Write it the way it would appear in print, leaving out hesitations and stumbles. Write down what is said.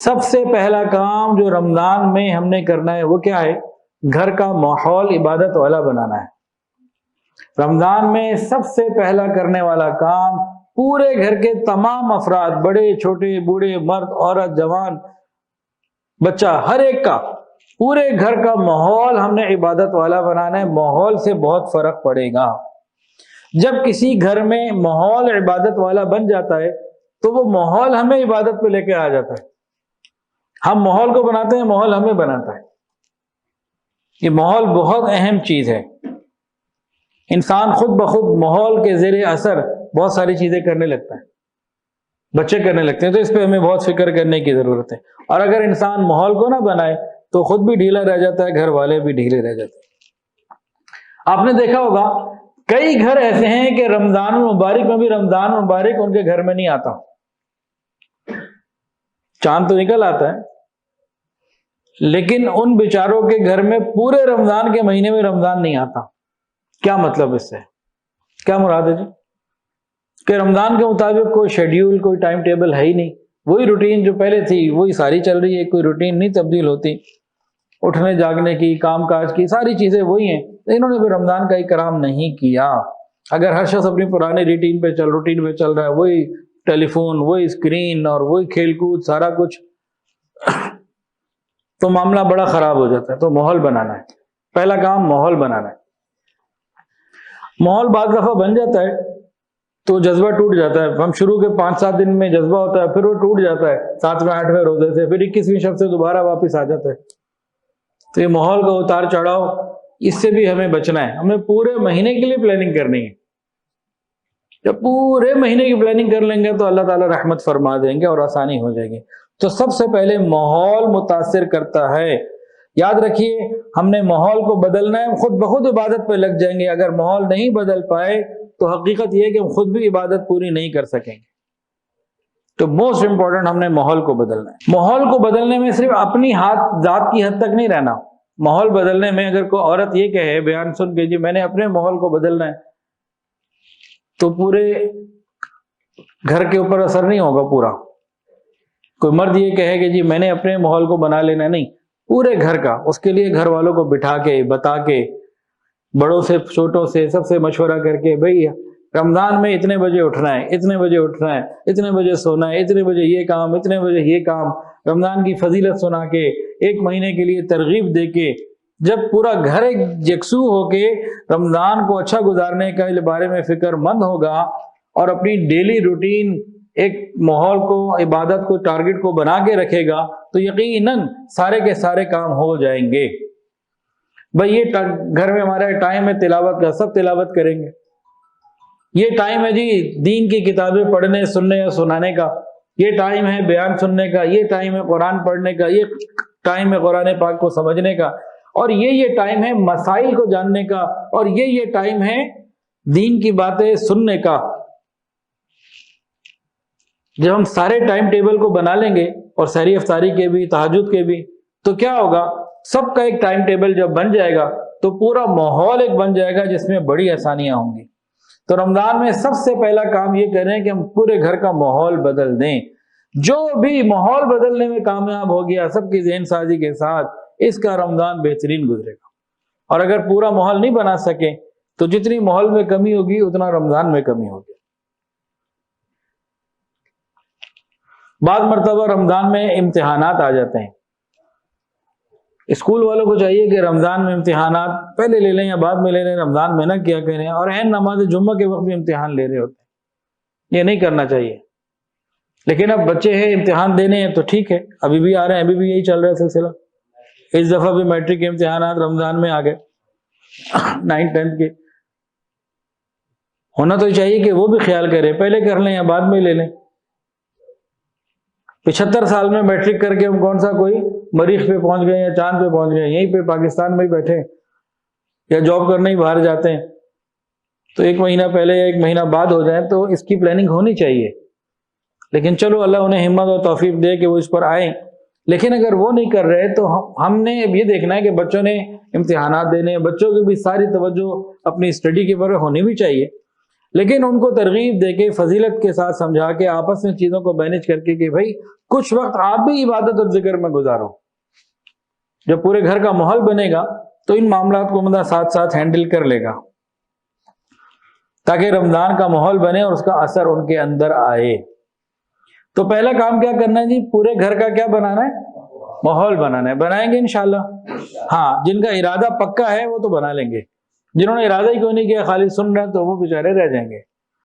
سب سے پہلا کام جو رمضان میں ہم نے کرنا ہے وہ کیا ہے؟ گھر کا ماحول عبادت والا بنانا ہے۔ رمضان میں سب سے پہلا کرنے والا کام پورے گھر کے تمام افراد، بڑے چھوٹے بوڑھے مرد عورت جوان بچہ، ہر ایک کا، پورے گھر کا ماحول ہم نے عبادت والا بنانا ہے۔ ماحول سے بہت فرق پڑے گا۔ جب کسی گھر میں ماحول عبادت والا بن جاتا ہے تو وہ ماحول ہمیں عبادت پہ لے کے آ جاتا ہے۔ ہم ماحول کو بناتے ہیں، ماحول ہمیں بناتا ہے۔ یہ ماحول بہت اہم چیز ہے۔ انسان خود بخود ماحول کے زیر اثر بہت ساری چیزیں کرنے لگتا ہے، بچے کرنے لگتے ہیں، تو اس پہ ہمیں بہت فکر کرنے کی ضرورت ہے۔ اور اگر انسان ماحول کو نہ بنائے تو خود بھی ڈھیلا رہ جاتا ہے، گھر والے بھی ڈھیلے رہ جاتے ہیں۔ آپ نے دیکھا ہوگا کئی گھر ایسے ہیں کہ رمضان المبارک میں بھی رمضان المبارک ان کے گھر میں نہیں آتا، چاند تو نکل آتا ہے لیکن ان بیچاروں کے گھر میں پورے رمضان کے مہینے میں رمضان نہیں آتا۔ کیا مطلب اس سے؟ کیا مراد ہے جی؟ کہ رمضان کے مطابق کوئی شیڈیول، کوئی ٹائم ٹیبل ہے ہی نہیں، وہی روٹین جو پہلے تھی وہی ساری چل رہی ہے، کوئی روٹین نہیں تبدیل ہوتی، اٹھنے جاگنے کی، کام کاج کی ساری چیزیں وہی ہیں۔ انہوں نے بھی رمضان کا اکرام نہیں کیا۔ اگر ہر شخص اپنی پرانی روٹین پہ چل رہا ہے، وہی ٹیلی فون، وہی اسکرین اور وہی کھیل کود سارا کچھ، تو معاملہ بڑا خراب ہو جاتا ہے۔ تو ماحول بنانا ہے، پہلا کام ماحول بنانا ہے۔ ماحول بعض دفعہ بن جاتا ہے تو جذبہ ٹوٹ جاتا ہے۔ ہم شروع کے 5-7 دن میں جذبہ ہوتا ہے، پھر وہ ٹوٹ جاتا ہے 7ویں 8ویں روزے سے، پھر 21ویں شب سے دوبارہ واپس آ جاتا ہے۔ تو یہ ماحول کا اتار چڑھاؤ، اس سے بھی ہمیں بچنا ہے۔ ہمیں پورے مہینے کے لیے پلاننگ کرنی ہے۔ جب پورے مہینے کی پلاننگ کر لیں گے تو اللہ تعالیٰ رحمت فرما دیں گے اور آسانی ہو جائے گی۔ تو سب سے پہلے ماحول متاثر کرتا ہے۔ یاد رکھیے، ہم نے ماحول کو بدلنا ہے، خود بخود عبادت پہ لگ جائیں گے۔ اگر ماحول نہیں بدل پائے تو حقیقت یہ ہے کہ ہم خود بھی عبادت پوری نہیں کر سکیں گے۔ تو موسٹ امپورٹنٹ ہم نے ماحول کو بدلنا ہے۔ ماحول کو بدلنے میں صرف اپنی ذات کی حد تک نہیں رہنا۔ ماحول بدلنے میں اگر کوئی عورت یہ کہے بیان سن کے جی میں نے اپنے ماحول کو بدلنا ہے، تو پورے گھر کے اوپر اثر نہیں ہوگا پورا۔ کوئی مرد یہ کہے کہ جی میں نے اپنے ماحول کو بنا لینا، نہیں، پورے گھر کا۔ اس کے لیے گھر والوں کو بٹھا کے، بتا کے، بڑوں سے چھوٹوں سے سب سے مشورہ کر کے، بھئی رمضان میں اتنے بجے اٹھنا ہے، اتنے بجے اٹھنا ہے، اتنے بجے سونا ہے، اتنے بجے یہ کام، اتنے بجے یہ کام، رمضان کی فضیلت سنا کے، 1 مہینے کے لیے ترغیب دے کے، جب پورا گھر ایک یکسو ہو کے رمضان کو اچھا گزارنے کے بارے میں فکر مند ہوگا اور اپنی ڈیلی روٹین ایک ماحول کو، عبادت کو، ٹارگٹ کو بنا کے رکھے گا تو یقیناً سارے کے سارے کام ہو جائیں گے۔ بھئی یہ گھر میں ہمارا ٹائم ہے تلاوت کا، سب تلاوت کریں گے۔ یہ ٹائم ہے جی دین کی کتابیں پڑھنے، سننے اور سنانے کا، یہ ٹائم ہے بیان سننے کا، یہ ٹائم ہے قرآن پڑھنے کا، یہ ٹائم ہے قرآن پاک کو سمجھنے کا، اور یہ ٹائم ہے مسائل کو جاننے کا، اور یہ ٹائم ہے دین کی باتیں سننے کا۔ جب ہم سارے ٹائم ٹیبل کو بنا لیں گے، اور سحری افطاری کے بھی، تہجد کے بھی، تو کیا ہوگا، سب کا ایک ٹائم ٹیبل جب بن جائے گا تو پورا ماحول ایک بن جائے گا جس میں بڑی آسانیاں ہوں گی۔ تو رمضان میں سب سے پہلا کام یہ کریں کہ ہم پورے گھر کا ماحول بدل دیں۔ جو بھی ماحول بدلنے میں کامیاب ہو گیا سب کی ذہن سازی کے ساتھ، اس کا رمضان بہترین گزرے گا۔ اور اگر پورا ماحول نہیں بنا سکے تو جتنی ماحول میں کمی ہوگی اتنا رمضان میں کمی ہوگی۔ بعض مرتبہ رمضان میں امتحانات آ جاتے ہیں۔ اسکول والوں کو چاہیے کہ رمضان میں امتحانات پہلے لے لیں یا بعد میں لے لیں، رمضان میں نہ کیا کریں، اور عین نماز جمعہ کے وقت بھی امتحان لے رہے ہوتے ہیں۔ یہ نہیں کرنا چاہیے۔ لیکن اب بچے ہیں، امتحان دینے ہیں تو ٹھیک ہے، ابھی بھی آ رہے ہیں، ابھی بھی یہی چل رہا ہے سلسلہ۔ اس دفعہ بھی میٹرک کے امتحانات رمضان میں آ گئے، 9th 10th کے۔ ہونا تو چاہیے کہ وہ بھی خیال کرے، پہلے کر لیں یا بعد میں لے لیں۔ 75 سال میں میٹرک کر کے ہم کون سا کوئی مریخ پہ پہنچ گئے یا چاند پہ پہنچ گئے، یہیں پہ پاکستان میں ہی بیٹھے یا جاب کرنے ہی باہر جاتے ہیں، تو 1 مہینہ پہلے یا 1 مہینہ بعد ہو جائے تو اس کی پلاننگ ہونی چاہیے۔ لیکن چلو اللہ انہیں ہمت اور توفیق دے کہ وہ اس پر آئیں۔ لیکن اگر وہ نہیں کر رہے تو ہم نے یہ دیکھنا ہے کہ بچوں نے امتحانات دینے، بچوں کی بھی ساری توجہ اپنی اسٹڈی کے اوپر ہونی بھی چاہیے۔ لیکن ان کو ترغیب دے کے فضیلت کے ساتھ سمجھا کے آپس میں چیزوں کو مینج کر کے کہ بھائی کچھ وقت آپ بھی عبادت اور ذکر میں گزارو. جب پورے گھر کا ماحول بنے گا تو ان معاملات کو بندہ ساتھ ساتھ ہینڈل کر لے گا تاکہ رمضان کا ماحول بنے اور اس کا اثر ان کے اندر آئے. تو پہلا کام کیا کرنا ہے جی؟ پورے گھر کا کیا بنانا ہے؟ ماحول بنانا ہے. بنائیں گے انشاءاللہ. ہاں، جن کا ارادہ پکا ہے وہ تو بنا لیں گے. جنہوں نے ارادہ ہی کیوں نہیں کیا، خالی سن رہے ہیں، تو وہ بیچارے رہ جائیں گے.